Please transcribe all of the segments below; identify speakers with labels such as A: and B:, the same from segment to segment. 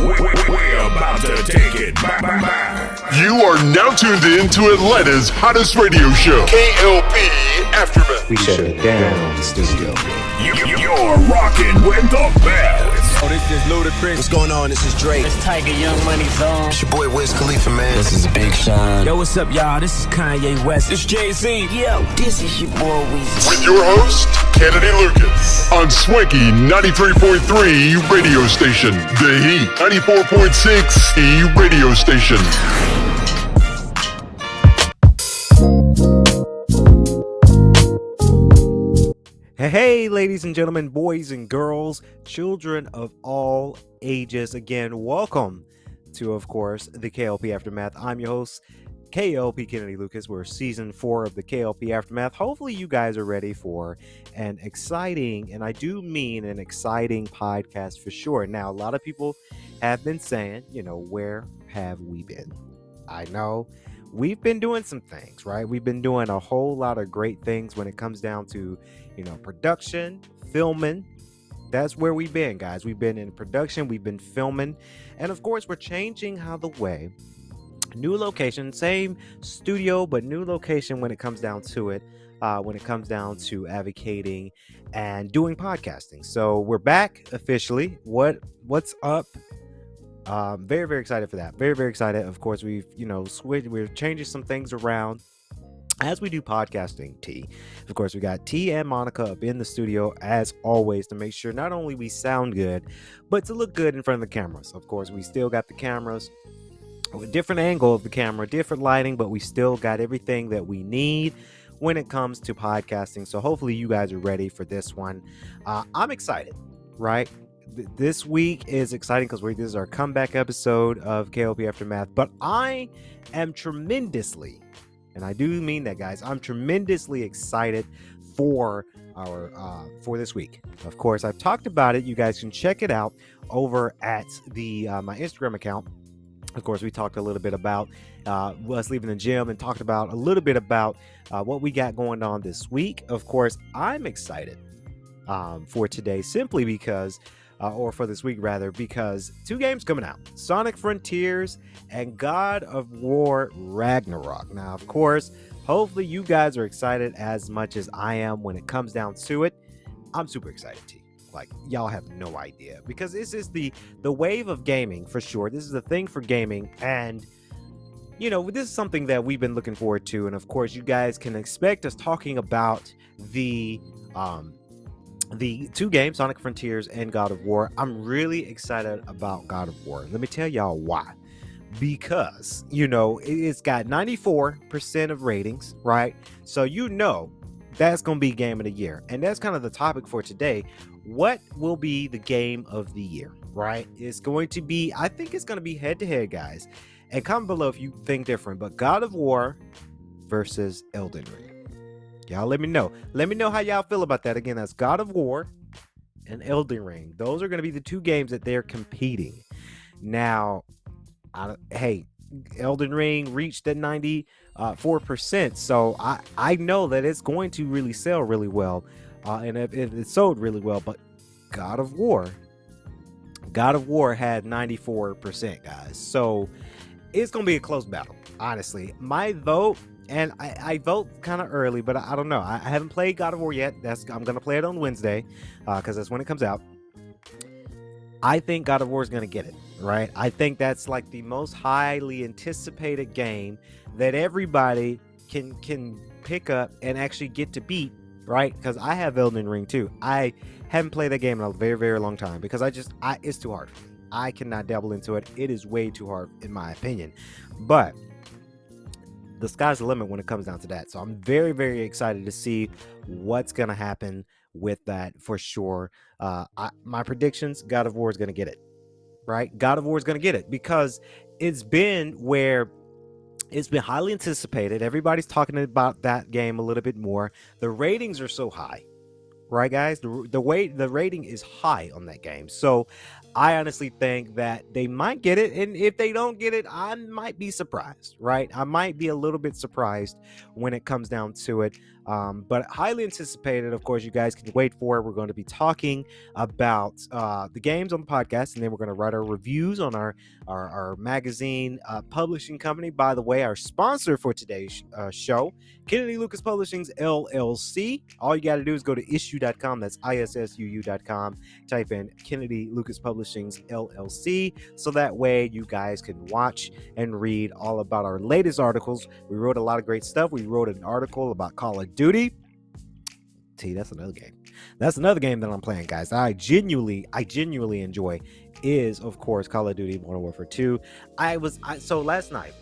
A: We're about to take it back.
B: You are now tuned in to Atlanta's hottest radio show, K.L.P. Aftermath.
C: We shut it down in the studio.
A: You're rocking with the best.
D: Oh, this is Ludacris.
E: What's going on? This is Drake.
F: It's Tiger Young Money Zone.
E: It's your boy Wiz Khalifa, man.
F: This is Big Sean.
D: Yo, what's up, y'all? This is Kanye West.
F: This Jay-Z. Yo, this is your boy Weezy.
B: With your host, Kennedy Lucas. On Swanky 93.3 radio station. The Heat 94.6 E radio station.
C: Hey, ladies and gentlemen, boys and girls, children of all ages. Again, welcome to, of course, the K.L.P. Aftermath. I'm your host, K.L.P. Kennedy Lucas. We're season 4 of the K.L.P. Aftermath. Hopefully you guys are ready for an exciting, and I do mean an exciting podcast for sure. Now, a lot of people have been saying, where have we been? I know we've been doing some things, right? We've been doing a whole lot of great things when it comes down to, production, filming. That's where we've been, guys. We've been in production, we've been filming, and of course, we're changing the way. New location, same studio, but new location when it comes down to it, when it comes down to advocating and doing podcasting. So we're back officially. What's up? Very, very excited for that. Very, very excited. Of course, we've, switched, we're changing some things around as we do podcasting. Of course, we got T and Monica up in the studio as always to make sure not only we sound good, but to look good in front of the cameras. Of course, we still got the cameras, a different angle of the camera, different lighting, but we still got everything that we need when it comes to podcasting. So hopefully you guys are ready for this one. I'm excited, right? This week is exciting because this is our comeback episode of K.L.P. Aftermath, but I am tremendously, and I do mean that, guys, I'm tremendously excited for for this week. Of course, I've talked about it. You guys can check it out over at the my Instagram account. Of course, we talked a little bit about us leaving the gym and talked about a little bit about what we got going on this week. Of course, I'm excited for today simply because or for this week rather, because 2 games coming out, Sonic Frontiers and God of War Ragnarok. Now, of course, hopefully you guys are excited as much as I am when it comes down to it. I'm super excited, T. Like, y'all have no idea, because this is the wave of gaming for sure. This is the thing for gaming, and this is something that we've been looking forward to. And of course, you guys can expect us talking about the 2 games, Sonic Frontiers and God of War. I'm really excited about God of War. Let me tell y'all why. Because, it's got 94% of ratings, right? So that's going to be game of the year. And that's kind of the topic for today. What will be the game of the year, right? It's going to be, I think it's going to be head-to-head, guys. And comment below if you think different. But God of War versus Elden Ring. Y'all let me know. Let me know how y'all feel about that. Again, that's God of War and Elden Ring. Those are going to be the 2 games that they're competing. Now, Elden Ring reached that 94%. So I know that it's going to really sell really well. And it sold really well. But God of War had 94%, guys. So it's going to be a close battle, honestly. My vote, and I vote kind of early, but I don't know. I haven't played God of War yet. I'm going to play it on Wednesday because that's when it comes out. I think God of War is going to get it, right? I think that's like the most highly anticipated game that everybody can pick up and actually get to beat, right? Because I have Elden Ring too. I haven't played that game in a very, very long time because it's too hard for me. I cannot dabble into it. It is way too hard in my opinion. But the sky's the limit when it comes down to that. So I'm very, very excited to see what's going to happen with that for sure. My predictions, God of War is going to get it, right? God of War is going to get it because it's been highly anticipated. Everybody's talking about that game a little bit more. The ratings are so high, right, guys? The rating is high on that game. So I honestly think that they might get it. And if they don't get it, I might be surprised, right? I might be a little bit surprised when it comes down to it. But highly anticipated. Of course, you guys can wait for it. We're going to be talking about the games on the podcast, and then we're going to write our reviews on our magazine publishing company. By the way, our sponsor for today's show, Kennedy Lucas Publishing's LLC. All you got to do is go to issue.com. That's issuu.com. Type in Kennedy Lucas Publishing's LLC, so that way you guys can watch and read all about our latest articles. We wrote a lot of great stuff. We wrote an article about Call of Duty. That's another game. That's another game that I'm playing, guys. I genuinely enjoy is, of course, Call of Duty Modern Warfare 2. So last night,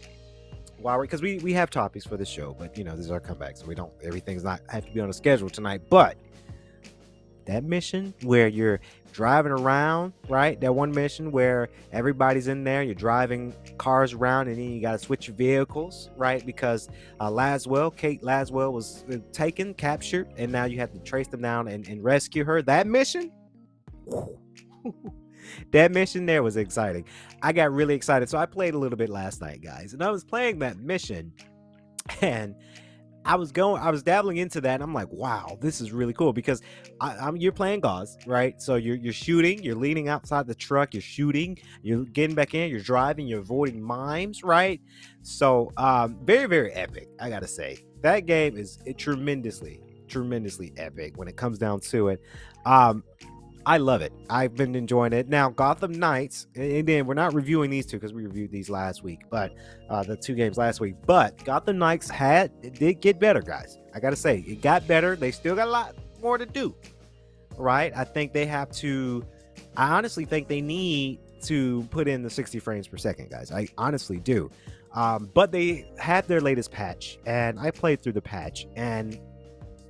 C: because we have topics for the show, but this is our comeback, so everything's not have to be on a schedule tonight. But that mission where you're driving around, right? That one mission where everybody's in there, you're driving cars around, and then you got to switch your vehicles, right? Because Kate Laswell was captured, and now you have to trace them down and rescue her. That mission, that mission there was exciting. I got really excited. So I played a little bit last night, guys, and I was playing that mission, and I was dabbling into that, and I'm like, wow, this is really cool, because you're playing Gauze, right? So you're shooting, you're leaning outside the truck, you're shooting, you're getting back in, you're driving, you're avoiding mimes, right? So very, very epic, I gotta say. That game is tremendously epic when it comes down to it. I love it. I've been enjoying it. Now, Gotham Knights, and then we're not reviewing these two because we reviewed these last week, but the two games last week. But Gotham Knights did get better, guys. I got to say, it got better. They still got a lot more to do, right? I honestly think they need to put in the 60 frames per second, guys. I honestly do. But they had their latest patch, and I played through the patch, and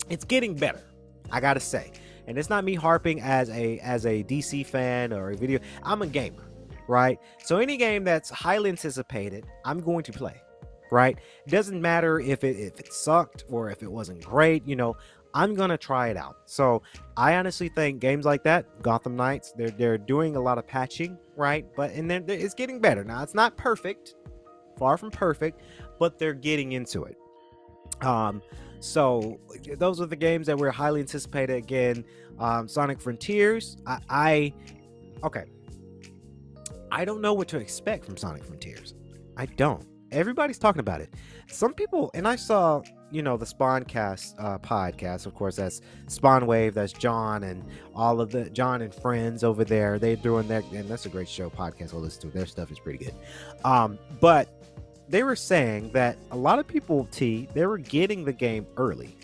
C: it's getting better, I got to say. And it's not me harping as a DC fan or a video. I'm a gamer, right? So any game that's highly anticipated, I'm going to play, right? It doesn't matter if it sucked or if it wasn't great, I'm gonna try it out. So I honestly think games like that, Gotham Knights, they're doing a lot of patching, right? It's getting better. Now, it's not perfect, far from perfect, but they're getting into it. So those are the games that we're highly anticipated. Again, Sonic Frontiers. I don't know what to expect from Sonic Frontiers. I don't. Everybody's talking about it. Some people, and I saw, the Spawncast podcast. Of course, that's Spawn Wave. That's John and all of the John and friends over there. They're doing that, and that's a great show podcast. I'll listen to. Their stuff is pretty good. But they were saying that a lot of people, they were getting the game early.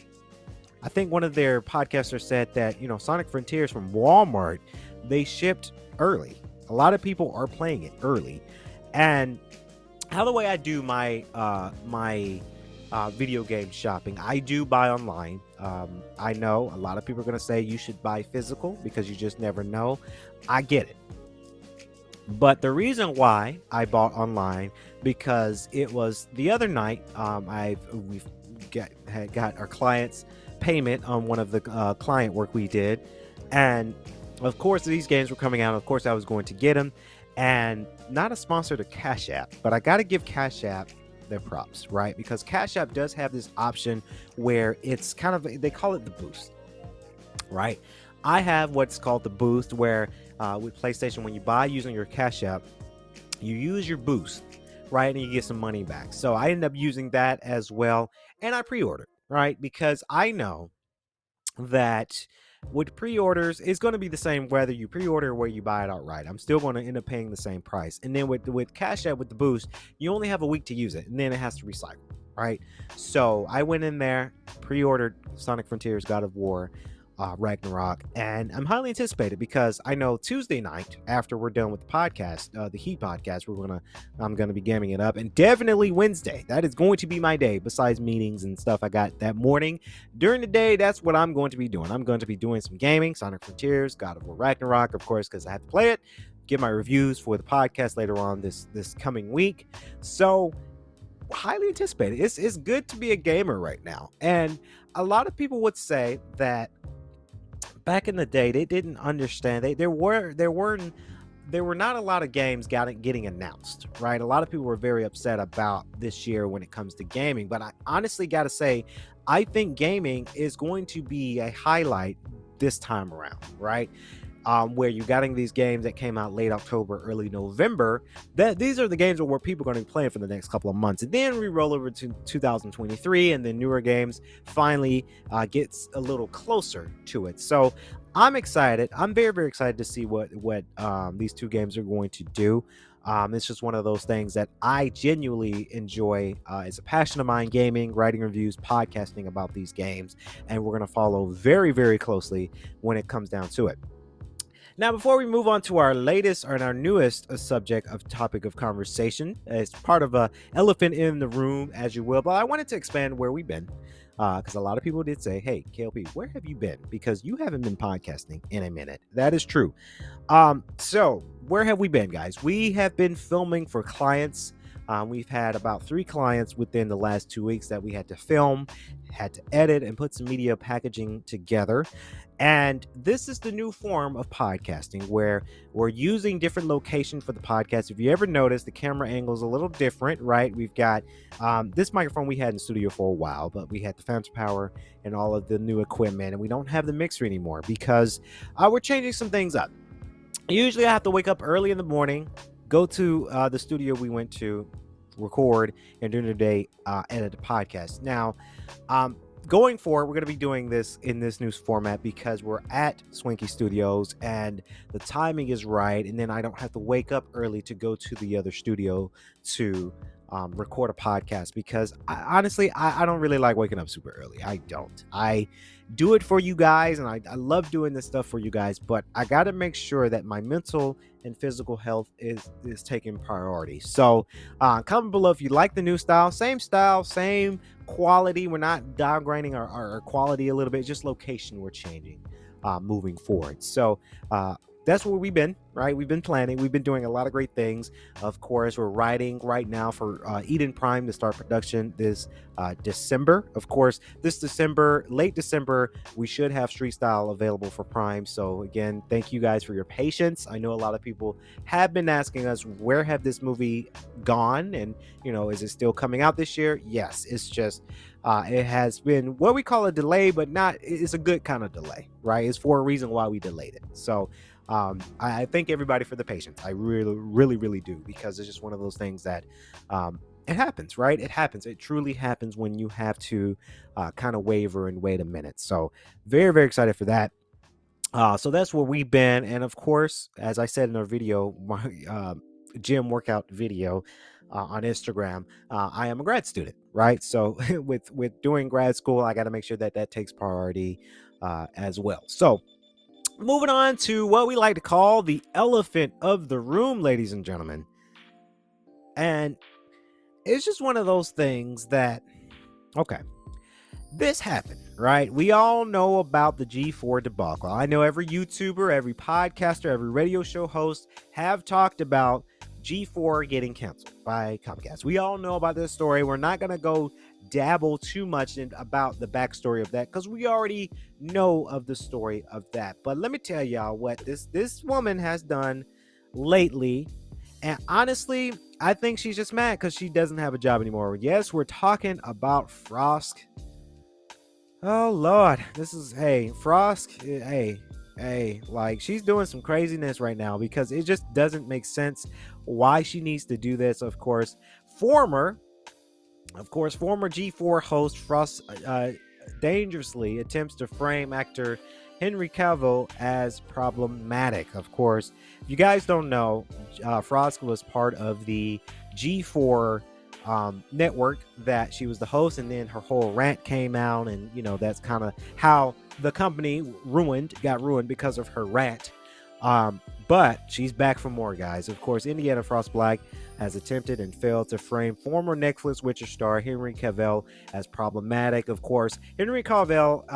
C: I think one of their podcasters said that, Sonic Frontiers from Walmart, they shipped early. A lot of people are playing it early. And how the way I do my video game shopping, I do buy online. I know a lot of people are going to say you should buy physical because you just never know. I get it. But the reason why I bought online, because it was the other night, we've got our client's payment on one of the client work we did, and of course these games were coming out. Of course I was going to get them, and not a sponsor to Cash App, but I got to give Cash App their props, right? Because Cash App does have this option where it's kind of, they call it the boost, right? I have what's called the boost, where with PlayStation, when you buy using your Cash App, you use your boost, right? And you get some money back. So I ended up using that as well. And I pre-ordered, right? Because I know that with pre-orders, it's going to be the same whether you pre-order or whether you buy it outright. I'm still going to end up paying the same price. And then with Cash App, with the boost, you only have a week to use it, and then it has to recycle, right? So I went in there, pre-ordered Sonic Frontiers God of War Ragnarok, and I'm highly anticipated because I know Tuesday night, after we're done with the podcast, the Heat podcast, I'm gonna be gamming it up, and definitely Wednesday, that is going to be my day. Besides meetings and stuff I got that morning, during the day, that's what I'm going to be doing. I'm going to be doing some gaming, Sonic Frontiers, God of War Ragnarok, of course, because I have to play it, give my reviews for the podcast later on this coming week. So highly anticipated. It's good to be a gamer right now, and a lot of people would say that back in the day, they didn't understand. There weren't there were not a lot of games getting announced, right? A lot of people were very upset about this year when it comes to gaming, but I honestly got to say, I think gaming is going to be a highlight this time around, right? Where you're getting these games that came out late October, early November. That these are the games where people are going to be playing for the next couple of months, and then we roll over to 2023, and then newer games finally gets a little closer to it. So I'm excited. I'm very, very excited to see what these two games are going to do. It's just one of those things that I genuinely enjoy. It's a passion of mine, gaming, writing reviews, podcasting about these games, and we're going to follow very, very closely when it comes down to it. Now, before we move on to our latest or our newest subject of topic of conversation, it's part of a elephant in the room, as you will, but I wanted to expand where we've been, because a lot of people did say, hey, K.L.P, where have you been? Because you haven't been podcasting in a minute. That is true. So where have we been, guys? We have been filming for clients. We've had about 3 clients within the last 2 weeks that we had to film, had to edit, and put some media packaging together. And this is the new form of podcasting where we're using different locations for the podcast. If you ever notice, the camera angle is a little different, right? We've got this microphone we had in the studio for a while, but we had the phantom power and all of the new equipment, and we don't have the mixer anymore because we're changing some things up. Usually I have to wake up early in the morning, go to the studio we went to record, and during the day edit the podcast. Now, going forward, we're going to be doing this in this new format because we're at Swanky Studios and the timing is right, and then I don't have to wake up early to go to the other studio to record a podcast, because honestly, I don't really like waking up super early. I don't. I do it for you guys, and I love doing this stuff for you guys, but I got to make sure that my mental and physical health is taking priority. So comment below if you like the new style, same quality. We're not downgrading our quality a little bit, just location we're changing moving forward. So that's where we've been, right? We've been planning. We've been doing a lot of great things. Of course, we're writing right now for Eden Prime to start production this December. Of course, this December, late December, we should have Street Style available for Prime. So again, thank you guys for your patience. I know a lot of people have been asking us, where have this movie gone? And, is it still coming out this year? Yes, it's just, it has been what we call a delay, but it's a good kind of delay, right? It's for a reason why we delayed it. So, I thank everybody for the patience. I really, really, really do, because it's just one of those things that it happens, right? It happens. It truly happens when you have to kind of waver and wait a minute. So very, very excited for that. So that's where we've been. And of course, as I said in our video, my gym workout video on Instagram, I am a grad student, right? So with doing grad school, I got to make sure that takes priority as well. So moving on to what we like to call the elephant of the room, ladies and gentlemen. And it's just one of those things that, okay, this happened, right? We all know about the G4 debacle. I know every YouTuber, every podcaster, every radio show host have talked about G4 getting canceled by Comcast. We all know about this story. We're not going to go dabble too much about the backstory of that, because we already know of the story of that. But let me tell y'all what this woman has done lately, and honestly, I think she's just mad because she doesn't have a job anymore. Yes, we're talking about Frosk. Oh Lord, Frosk, like, she's doing some craziness right now, because it just doesn't make sense why she needs to do this. Of course, former G4 host Frosk dangerously attempts to frame actor Henry Cavill as problematic. Of course, if you guys don't know, Frosk was part of the G4 network that she was the host, and then her whole rant came out, and that's kind of how the company got ruined because of her rant. But she's back for more, guys. Of course, Indiana Frost Black has attempted and failed to frame former Netflix Witcher star Henry Cavill as problematic. Of course, Henry Cavill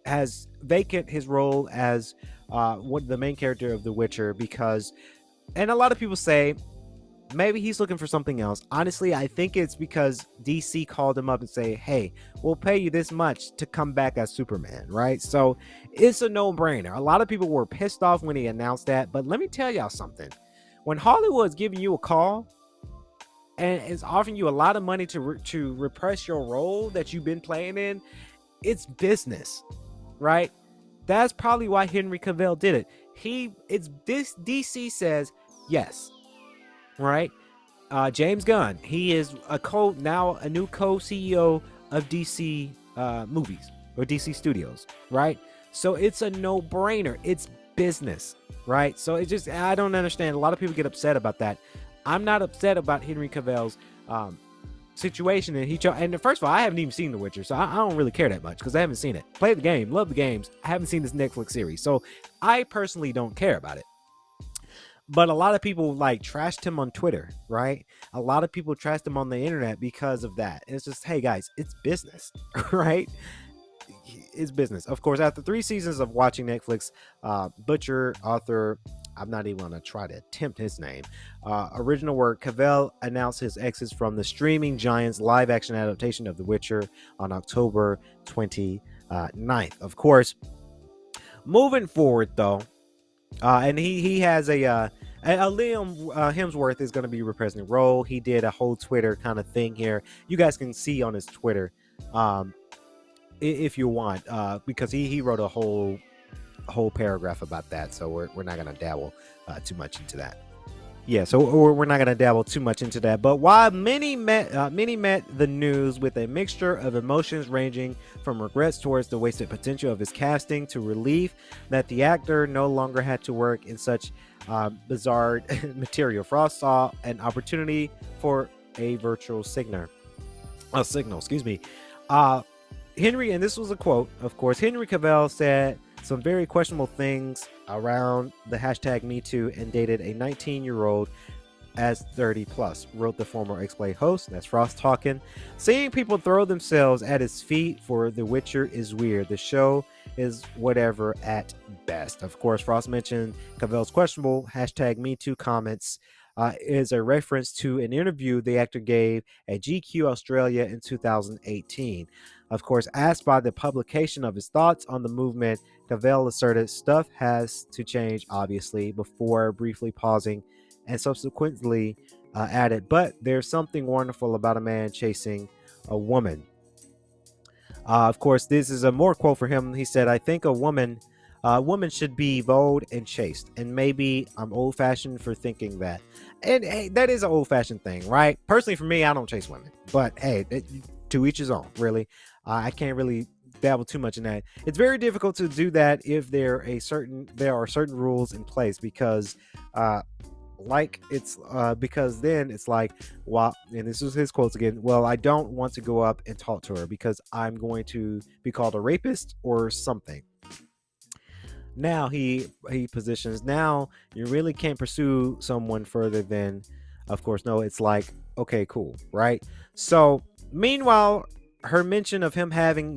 C: has vacant his role as the main character of The Witcher, because, and a lot of people say maybe he's looking for something else. Honestly, I think it's because DC called him up and say, hey, we'll pay you this much to come back as Superman, right? So it's a no-brainer. A lot of people were pissed off when he announced that, but let me tell y'all something. When Hollywood's giving you a call and is offering you a lot of money to repress your role that you've been playing in, it's business, right? That's probably why Henry Cavill did it. This DC says yes, right? James Gunn, he is now a new co-CEO of DC movies or DC Studios, right? So it's a no-brainer. It's business, right? So I don't understand. A lot of people get upset about that. I'm not upset about Henry Cavill's situation, and first of all, I haven't even seen The Witcher, so I don't really care that much because I haven't seen it. Play the game, love the games. I haven't seen this Netflix series, so I personally don't care about it. But a lot of people trashed him on Twitter, right? A lot of people trashed him on the internet because of that. It's just, hey guys, it's business, right? It's business. Of course, after 3 seasons of watching Netflix, Butcher, author, I'm not even going to try to attempt his name, original work, Cavill announced his exit from the streaming giant's live-action adaptation of The Witcher on October 29th. Of course, moving forward, though, and he has a Liam Hemsworth is going to be reprising the role. He did a whole Twitter kind of thing here. You guys can see on his Twitter if you want, because he wrote a whole paragraph about that, so we're not going to dabble too much into that. Yeah, so we're not going to dabble too much into that. But while many met the news with a mixture of emotions ranging from regrets towards the wasted potential of his casting to relief that the actor no longer had to work in such bizarre material, Frost saw an opportunity for a virtual signal. Henry, and this was a quote, of course, Henry Cavill said some very questionable things around the hashtag #MeToo and dated a 19-year-old as 30 plus, wrote the former X-Play host. That's Frost talking. Seeing people throw themselves at his feet for The Witcher is weird. The show is whatever at best. Of course, Frost mentioned Cavill's questionable hashtag #MeToo comments is a reference to an interview the actor gave at GQ Australia in 2018. Of course, asked by the publication of his thoughts on the movement, Cavill asserted stuff has to change, obviously, before briefly pausing and subsequently added, but there's something wonderful about a man chasing a woman. Of course, this is a more quote for him. He said, I think a woman should be bold and chaste, and maybe I'm old-fashioned for thinking that. And hey, that is an old-fashioned thing, right? Personally, for me, I don't chase women, but hey, to each his own, really. I can't really dabble too much in that. It's very difficult to do that if there are certain rules in place, because because then it's like, well, and this is his quotes again, well, I don't want to go up and talk to her because I'm going to be called a rapist or something. Now he positions, now you really can't pursue someone further than, of course, no, it's like, okay, cool, right? So meanwhile, her mention of him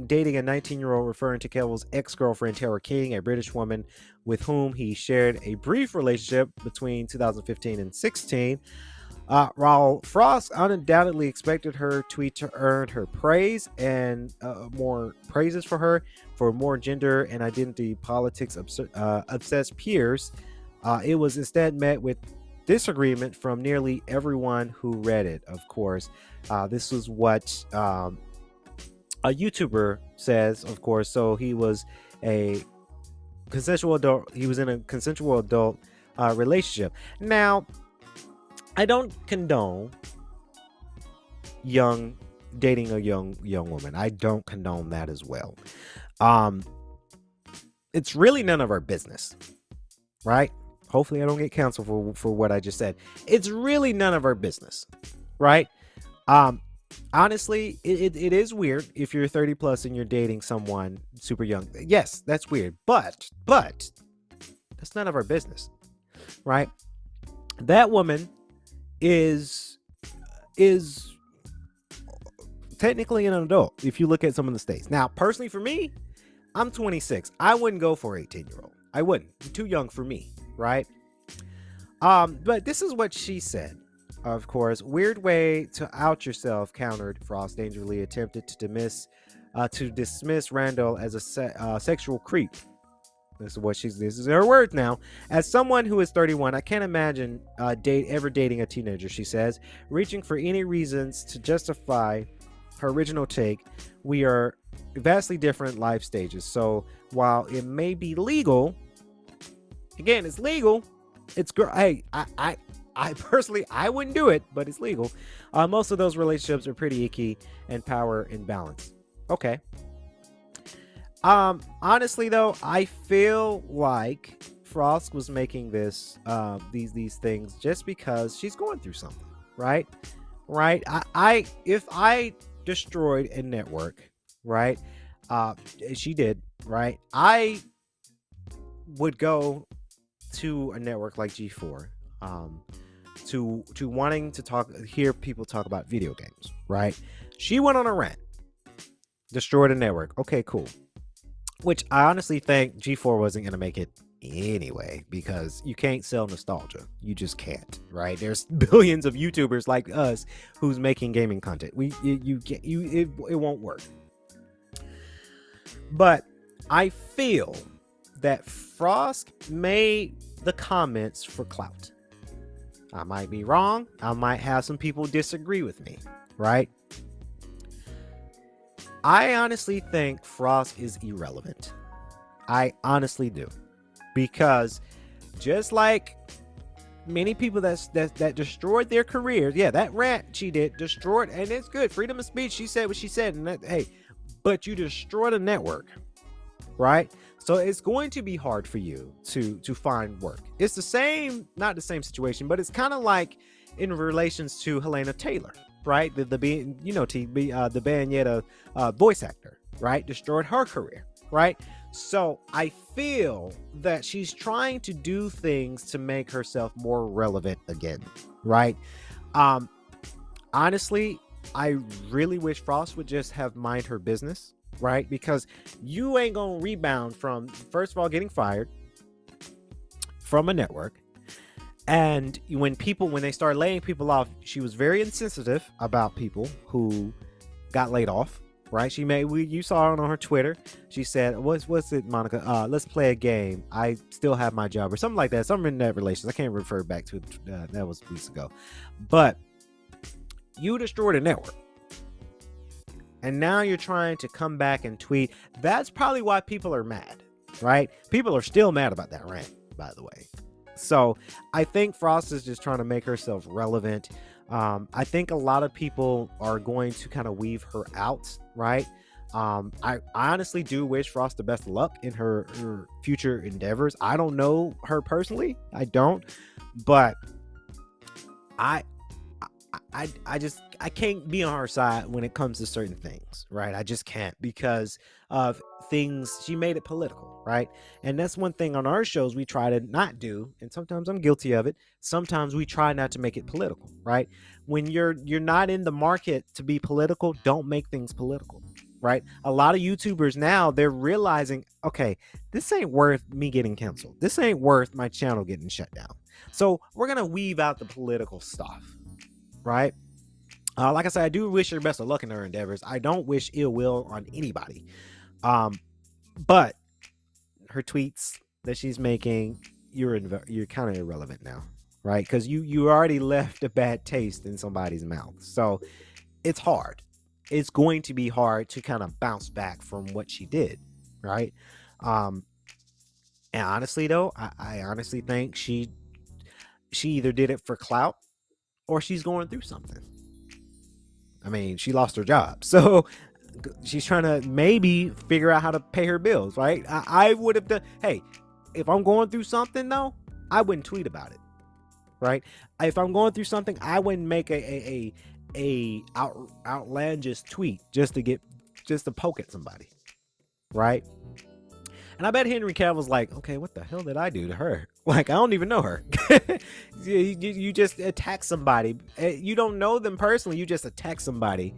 C: dating a 19-year-old referring to Cavill's ex-girlfriend Tara King, a British woman with whom he shared a brief relationship between 2015 and 16. While Frost undoubtedly expected her tweet to earn her praise and more praises for her for more gender and identity politics obsessed peers, it was instead met with disagreement from nearly everyone who read it. Of course, this was what a YouTuber says, of course. So he was a consensual adult. He was in a consensual adult relationship. Now, I don't condone dating a young woman. I don't condone that as well. It's really none of our business, right? Hopefully I don't get canceled for what I just said. It's really none of our business, right? Honestly, it is weird if you're 30 plus and you're dating someone super young. Yes, that's weird, but that's none of our business, right? That woman is technically an adult if you look at some of the states. Now, personally for me, I'm 26. I wouldn't go for an 18-year-old. I wouldn't. Too young for me, right? But this is what she said. Of course, weird way to out yourself, countered Frost, dangerously attempted to dismiss Randall as a sexual creep. This is her words now. As someone who is 31, I can't imagine ever dating a teenager, she says, reaching for any reasons to justify her original take. We are vastly different life stages. So while it may be legal, again, it's legal. It's girl. Hey, I personally, I wouldn't do it, but it's legal. Most of those relationships are pretty icky and power imbalanced. Okay. Honestly though, I feel like Frosk was making these things just because she's going through something, right? Right? If I destroyed a network, right? She did, right? I would go to a network like G4, to wanting to hear people talk about video games, right? She went on a rant, destroyed a network. Okay, cool. Which I honestly think G4 wasn't going to make it anyway, because you can't sell nostalgia. You just can't, right? There's billions of YouTubers like us who's making gaming content. It won't work. But I feel that Frosk made the comments for clout. I might be wrong. I might have some people disagree with me, right? I honestly think Frosk is irrelevant. I honestly do. Because just like many people that destroyed their careers, yeah, that rant she did destroyed, and it's good. Freedom of speech, she said what she said, and hey, but you destroyed a network, right? So it's going to be hard for you to find work. It's the same, not the same situation, but it's kind of like in relations to Helena Taylor, right? The Bayonetta voice actor, right? Destroyed her career, right? So I feel that she's trying to do things to make herself more relevant again, right? Honestly, I really wish Frost would just have mind her business, right? Because you ain't gonna rebound from, first of all, getting fired from a network. And when they started laying people off, she was very insensitive about people who got laid off, right? You saw it on her Twitter. She said, what's it, Monica? Let's play a game. I still have my job, or something like that. Something in that relations. I can't refer back to it. That was weeks ago. But you destroyed a network. And now you're trying to come back and tweet. That's probably why people are mad, right? People are still mad about that rant, by the way. So I think Frost is just trying to make herself relevant. I think a lot of people are going to kind of weave her out, right? I honestly do wish Frost the best of luck in her future endeavors. I don't know her personally. I don't. But I can't be on her side when it comes to certain things, right? I just can't, because of things she made it political, right? And that's one thing on our shows we try to not do, and sometimes I'm guilty of it. Sometimes we try not to make it political, right? When you're not in the market to be political, don't make things political, right? A lot of YouTubers now, they're realizing, okay, this ain't worth me getting canceled. This ain't worth my channel getting shut down. So we're gonna weave out the political stuff, right? Like I said, I do wish her best of luck in her endeavors. I don't wish ill will on anybody. But her tweets that she's making, you're kind of irrelevant now, right? Because you already left a bad taste in somebody's mouth. So it's hard. It's going to be hard to kind of bounce back from what she did, right? And honestly, though, I honestly think she either did it for clout or she's going through something. I mean, she lost her job, so she's trying to maybe figure out how to pay her bills, right? I would have done, hey, if I'm going through something though, I wouldn't tweet about it, right? If I'm going through something, I wouldn't make a outlandish tweet just to poke at somebody, right? And I bet Henry Cavill's like, okay, what the hell did I do to her? Like, I don't even know her. you just attack somebody. You don't know them personally. You just attack somebody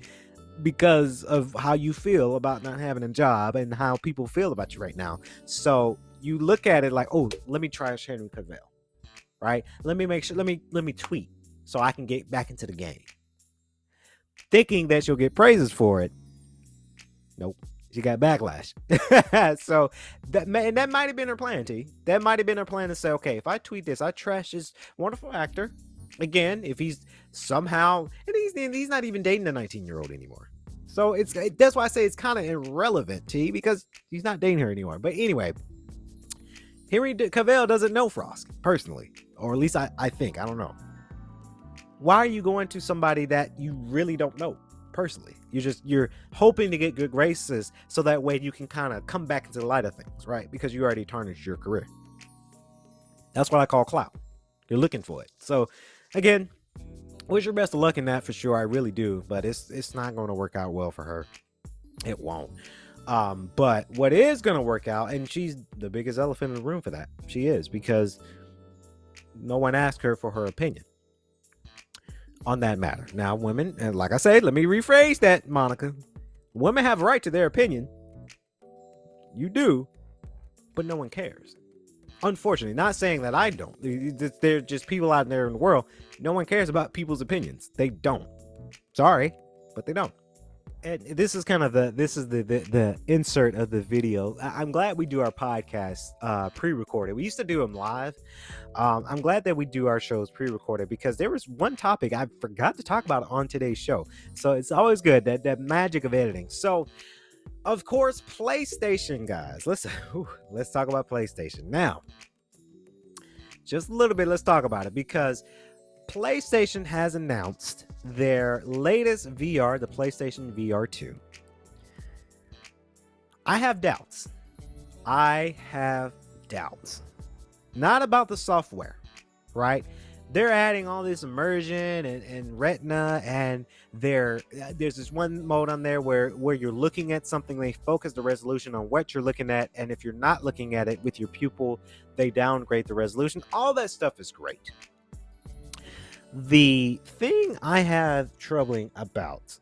C: because of how you feel about not having a job and how people feel about you right now. So you look at it like, oh, let me trash Henry Cavill, right? Let me make sure. Let me tweet so I can get back into the game. Thinking that she'll get praises for it. Nope. She got backlash. So that might have been her plan, T. That might have been her plan to say, okay, if I tweet this, I trash this wonderful actor. Again, if he's somehow, and he's not even dating a 19-year-old anymore. So that's why I say it's kind of irrelevant, T, because he's not dating her anymore. But anyway, Henry Cavill doesn't know Frosk personally, or at least I think. I don't know. Why are you going to somebody that you really don't know personally? You're hoping to get good graces so that way you can kind of come back into the light of things, right? Because you already tarnished your career. That's what I call clout. You're looking for it. So again, wish her best of luck in that for sure. I really do, but it's not going to work out well for her. It won't. But what is going to work out, and she's the biggest elephant in the room for that. She is, because no one asked her for her opinion on that matter. Now, women, and like I said, let me rephrase that, Monica. Women have a right to their opinion. You do, but no one cares. Unfortunately, not saying that I don't. There's just people out there in the world. No one cares about people's opinions. They don't. Sorry, but they don't. And this is kind of the insert of the video. I'm glad we do our podcast pre-recorded. We used to do them live. I'm glad that we do our shows pre-recorded, because there was one topic I forgot to talk about on today's show. So it's always good, that magic of editing. So, of course, PlayStation, guys. Let's talk about PlayStation now. Just a little bit. Let's talk about it, because PlayStation has announced their latest VR, the PlayStation VR2. I have doubts. Not about the software, right? They're adding all this immersion and retina, and there's this one mode on there where you're looking at something. They focus the resolution on what you're looking at, and if you're not looking at it with your pupil, they downgrade the resolution. All that stuff is great. The thing I have troubling about,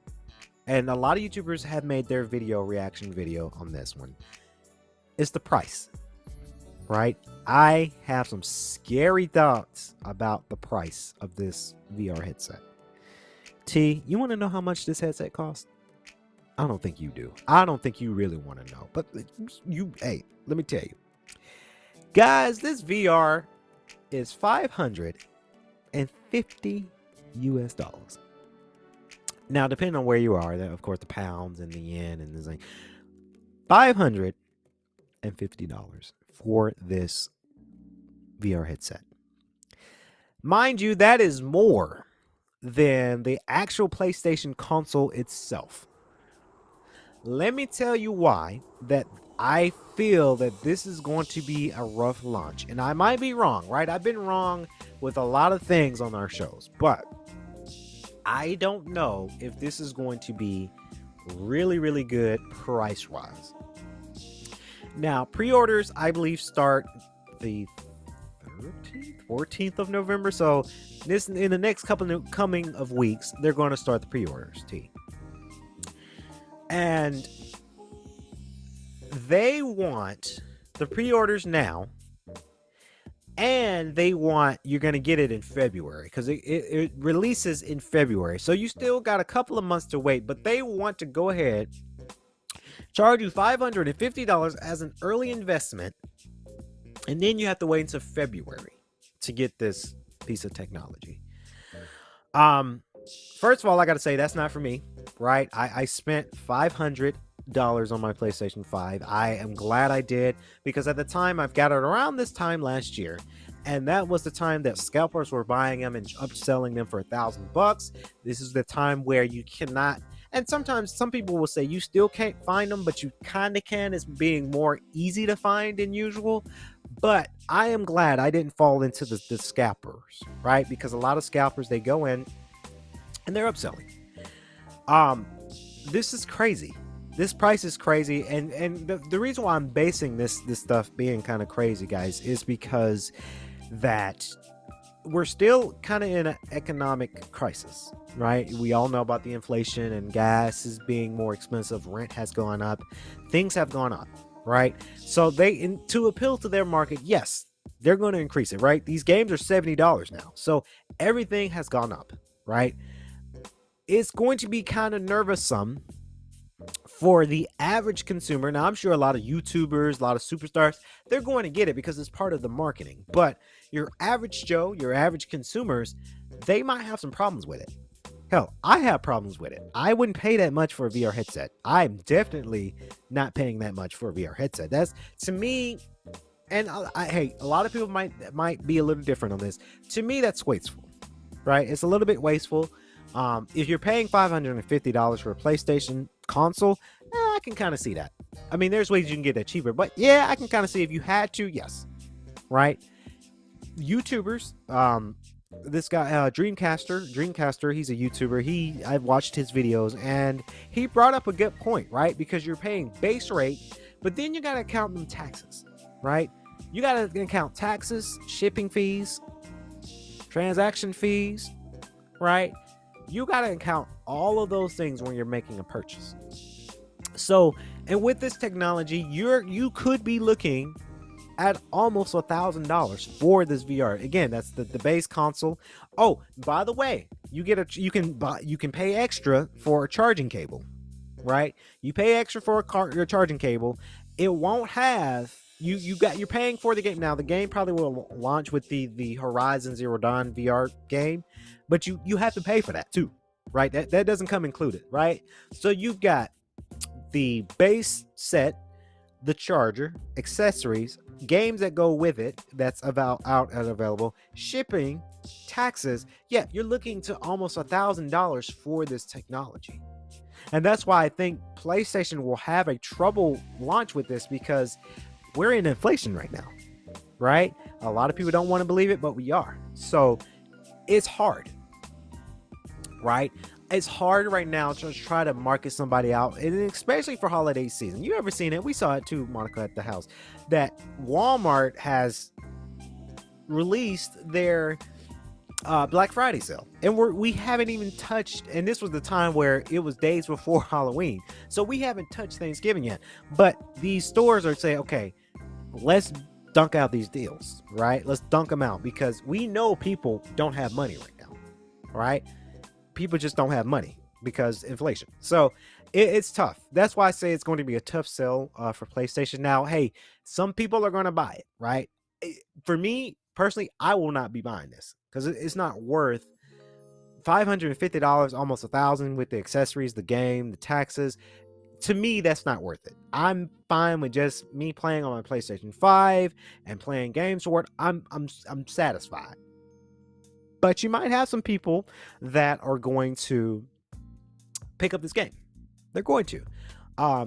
C: and a lot of YouTubers have made their reaction video on this one, is the price, right? I have some scary thoughts about the price of this VR headset. T, you want to know how much this headset costs? I don't think you do. I don't think you really want to know. But hey, let me tell you. Guys, this VR is $550 US. Now, depending on where you are, of course, the pounds and the yen and this thing, $550 for this VR headset. Mind you, that is more than the actual PlayStation console itself. Let me tell you why that I feel that this is going to be a rough launch. And I might be wrong, right? I've been wrong with a lot of things on our shows, but I don't know if this is going to be really, really good price-wise. Now, pre-orders, I believe, start the 14th of November. So this, in the next coming of weeks, they're going to start the pre-orders, T. And they want the pre-orders now, and they want, you're going to get it in February, because it releases in February. So you still got a couple of months to wait, but they want to go ahead, charge you $550 as an early investment, and then you have to wait until February to get this piece of technology. First of all, I got to say, that's not for me, right? I spent $500 on my PlayStation 5. I am glad I did, because at the time, I've got it around this time last year, and that was the time that scalpers were buying them and upselling them for $1,000. This is the time where you cannot, and sometimes some people will say you still can't find them, but you kind of can. It's being more easy to find than usual. But I am glad I didn't fall into the scalpers, right? Because a lot of scalpers, they go in and they're upselling. This is crazy. This price is crazy. And the reason why I'm basing this stuff being kind of crazy, guys, is because that we're still kind of in an economic crisis, right? We all know about the inflation, and gas is being more expensive. Rent has gone up. Things have gone up, right? So to appeal to their market, yes, they're going to increase it, right? These games are $70 now. So everything has gone up, right? It's going to be kind of nervous-some for the average consumer. Now, I'm sure a lot of YouTubers, a lot of superstars, they're going to get it because it's part of the marketing. But your average Joe, your average consumers, they might have some problems with it. Hell, I have problems with it. I wouldn't pay that much for a VR headset. I'm definitely not paying that much for a VR headset. That's, to me, and hey, a lot of people might be a little different on this. To me, that's wasteful, right? It's a little bit wasteful. If you're paying $550 for a PlayStation console, I can kind of see that. I mean, there's ways you can get that cheaper, but yeah, I can kind of see if you had to, yes, right? YouTubers, this guy, Dreamcaster, he's a YouTuber. I've watched his videos, and he brought up a good point, right? Because you're paying base rate, but then you got to count them taxes, right? You got to count taxes, shipping fees, transaction fees, right? You got to count all of those things when you're making a purchase. So, and with this technology, you could be looking at almost $1,000 for this VR. Again, that's the base console. Oh, by the way, you can pay extra for a charging cable, right? You pay extra for your charging cable. It won't have you're paying for the game. Now the game probably will launch with the Horizon Zero Dawn VR game, but you have to pay for that too, right? That doesn't come included, right? So you've got the base set, the charger, accessories, games that go with it that's out and available, shipping, taxes. Yeah, you're looking to almost $1,000 for this technology. And that's why I think PlayStation will have a trouble launch with this, because we're in inflation right now, right? A lot of people don't want to believe it, but we are. So it's hard, right? It's hard right now to try to market somebody out, and especially for holiday season. You ever seen it? We saw it too, Monica, at the house, that Walmart has released their Black Friday sale, and we haven't even touched, and this was the time where it was days before Halloween, so we haven't touched Thanksgiving yet. But these stores are saying, okay, let's dunk out these deals, right? Let's dunk them out, because we know people don't have money right now, right? People just don't have money because inflation. So it's tough. That's why I say it's going to be a tough sell for PlayStation. Now, hey, some people are going to buy it, right? For me personally, I will not be buying this because it's not worth $550, almost $1,000 with the accessories, the game, the taxes. To me, that's not worth it. I'm fine with just me playing on my PlayStation 5 and playing games for it. I'm satisfied. But you might have some people that are going to pick up this game. They're going to.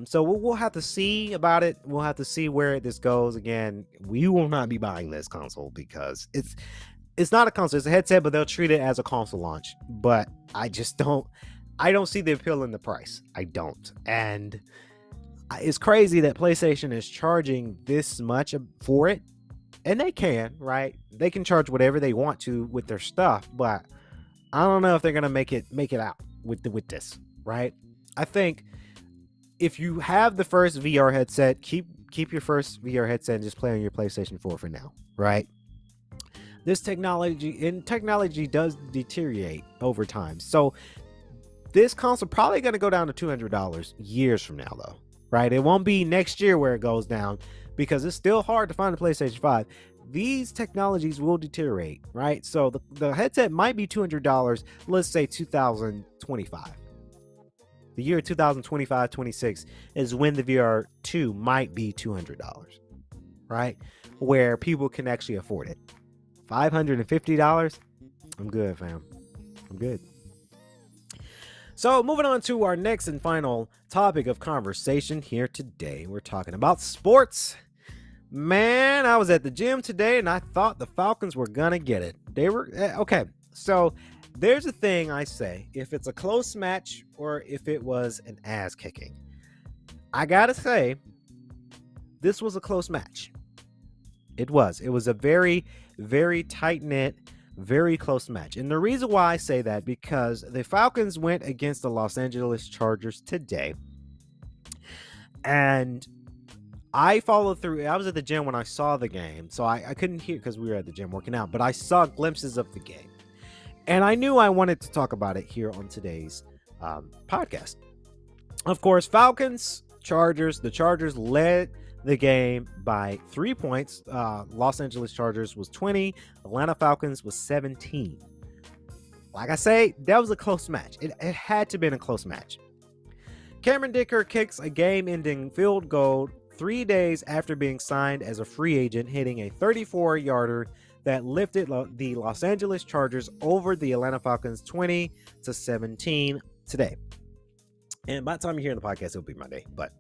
C: So we'll have to see about it. We'll have to see where this goes. Again, we will not be buying this console because it's not a console. It's a headset, but they'll treat it as a console launch. But I don't see the appeal in the price. I don't. And it's crazy that PlayStation is charging this much for it. And they can, right? They can charge whatever they want to with their stuff, but I don't know if they're gonna make it out with this, right? I think if you have the first VR headset, keep your first VR headset and just play on your PlayStation 4 for now, right? This technology does deteriorate over time, so this console probably gonna go down to $200 years from now, though, right? It won't be next year where it goes down, because it's still hard to find a PlayStation 5. These technologies will deteriorate, right? So the headset might be $200, let's say 2025. The year 2025, 26 is when the VR2 might be $200, right? Where people can actually afford it. $550, I'm good, fam. I'm good. So moving on to our next and final topic of conversation here today. We're talking about sports. Man, I was at the gym today and I thought the Falcons were gonna get it. They were okay. So there's a thing I say, if it's a close match or if it was an ass kicking. I gotta say, this was a close match. It was a very, very tight-knit, very close match. And the reason why I say that, because the Falcons went against the Los Angeles Chargers today. And I followed through. I was at the gym when I saw the game, so I couldn't hear because we were at the gym working out, but I saw glimpses of the game. And I knew I wanted to talk about it here on today's podcast. Of course, Falcons, Chargers. The Chargers led the game by 3 points. Los Angeles Chargers was 20. Atlanta Falcons was 17. Like I say, that was a close match. It had to have been a close match. Cameron Dicker kicks a game-ending field goal 3 days after being signed as a free agent, hitting a 34-yarder that lifted the Los Angeles Chargers over the Atlanta Falcons 20-17 today. And by the time you hear the podcast, it'll be Monday. But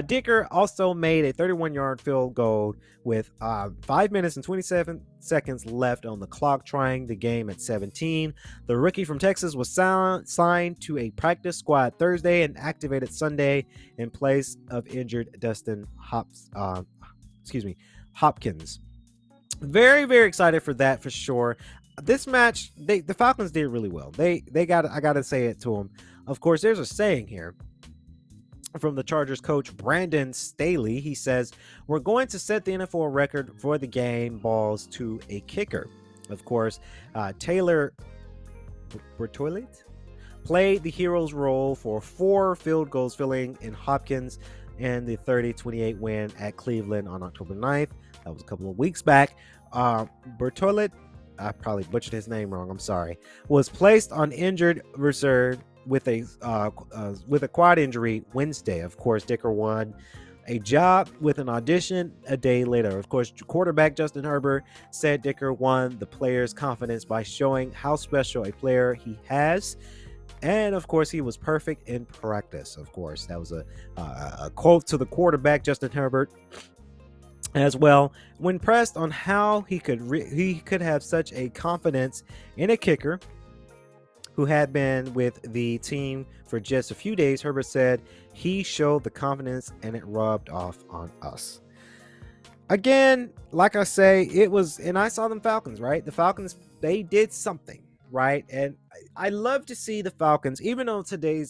C: Dicker also made a 31-yard field goal with 5 minutes and 27 seconds left on the clock, trying the game at 17. The rookie from Texas was signed to a practice squad Thursday and activated Sunday in place of injured Dustin Hopkins. Very, very excited for that for sure. This match, the Falcons did really well. I gotta say it to them. Of course, there's a saying here from the Chargers coach Brandon Staley. He says, "We're going to set the NFL record for the game balls to a kicker." Of course, Taylor Bertolet played the hero's role for 4 field goals, filling in Hopkins in the 30-28 win at Cleveland on October 9th. That was a couple of weeks back. Bertolet, I probably butchered his name wrong, I'm sorry, was placed on injured reserve with a quad injury Wednesday. Of course, Dicker won a job with an audition a day later. Of course, quarterback Justin Herbert said Dicker won the player's confidence by showing how special a player he has. And of course, he was perfect in practice. Of course, that was a quote to the quarterback Justin Herbert as well. When pressed on how he could have such a confidence in a kicker who had been with the team for just a few days, Herbert said he showed the confidence and it rubbed off on us. Again, like I say, it was, and I saw them Falcons, right? The Falcons, they did something, right? And I love to see the Falcons, even though today,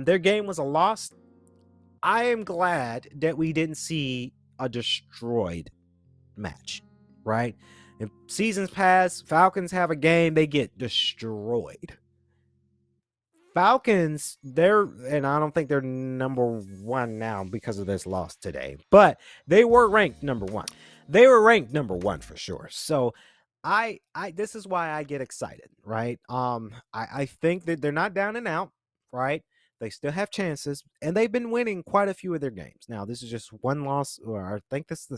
C: their game was a loss. I am glad that we didn't see a destroyed match, right? In seasons past, Falcons have a game, they get destroyed. Falcons, and I don't think they're number 1 now because of this loss today, but they were ranked number 1. They were ranked number 1 for sure. So I this is why I get excited, right? I think that they're not down and out, right? They still have chances, and they've been winning quite a few of their games. Now, this is just one loss, or I think this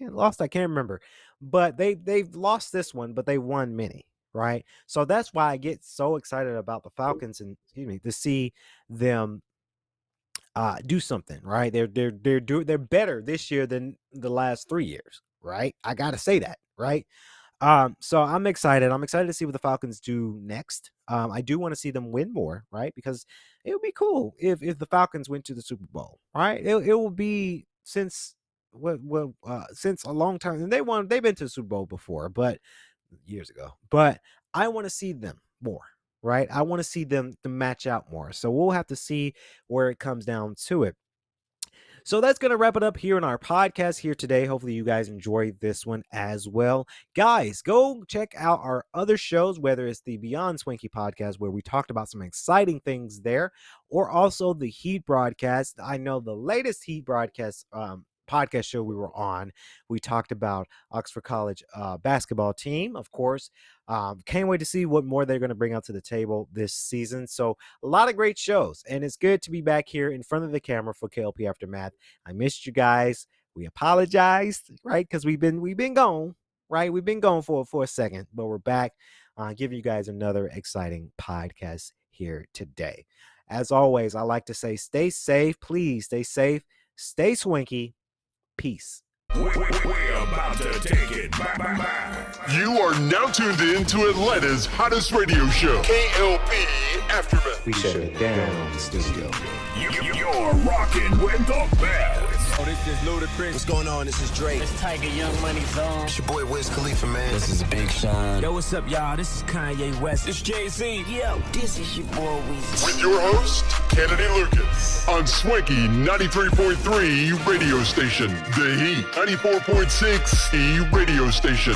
C: lost. I can't remember, but they've lost this one, but they won many, right? So that's why I get so excited about the Falcons, and to see them do something, right? They're better this year than the last 3 years, right? I gotta say that, right? So I'm excited. I'm excited to see what the Falcons do next. I do want to see them win more, right? Because it would be cool if the Falcons went to the Super Bowl, right? It will be since a long time, and they've been to the Super Bowl before, but years ago. But I want to see them more, right? I want to see them to match out more. So we'll have to see where it comes down to it. So that's going to wrap it up here in our podcast here today. Hopefully you guys enjoyed this one as well. Guys, go check out our other shows, whether it's the Beyond Swanky podcast, where we talked about some exciting things there, or also the Heat broadcast. I know the latest Heat broadcast podcast show we were on, we talked about Oxford College basketball team, of course. Can't wait to see what more they're going to bring out to the table this season. So a lot of great shows, and it's good to be back here in front of the camera for K.L.P Aftermath. I missed you guys. We apologized, right? Because we've been gone, right? We've been gone for a second, but we're back, giving you guys another exciting podcast here today. As always, I like to say, stay safe. Please stay safe. Stay swanky. Peace.
A: We're about to take it back.
B: You are now tuned in to Atlanta's hottest radio show, K.L.P. Aftermath.
C: We shut it down the studio.
A: You're rocking with the best.
D: Oh, this is Ludacris.
E: What's going on? This is Drake.
F: It's Tiger Young Money Zone.
E: It's your boy Wiz Khalifa, man.
F: This is Big Sean.
D: Yo, what's up, y'all? This is Kanye West.
F: It's Jay-Z. Yo, this is your boy Weezy.
B: With your host, Kennedy Lucas, on Swanky 93.3 radio station, The Heat 94.6 radio station.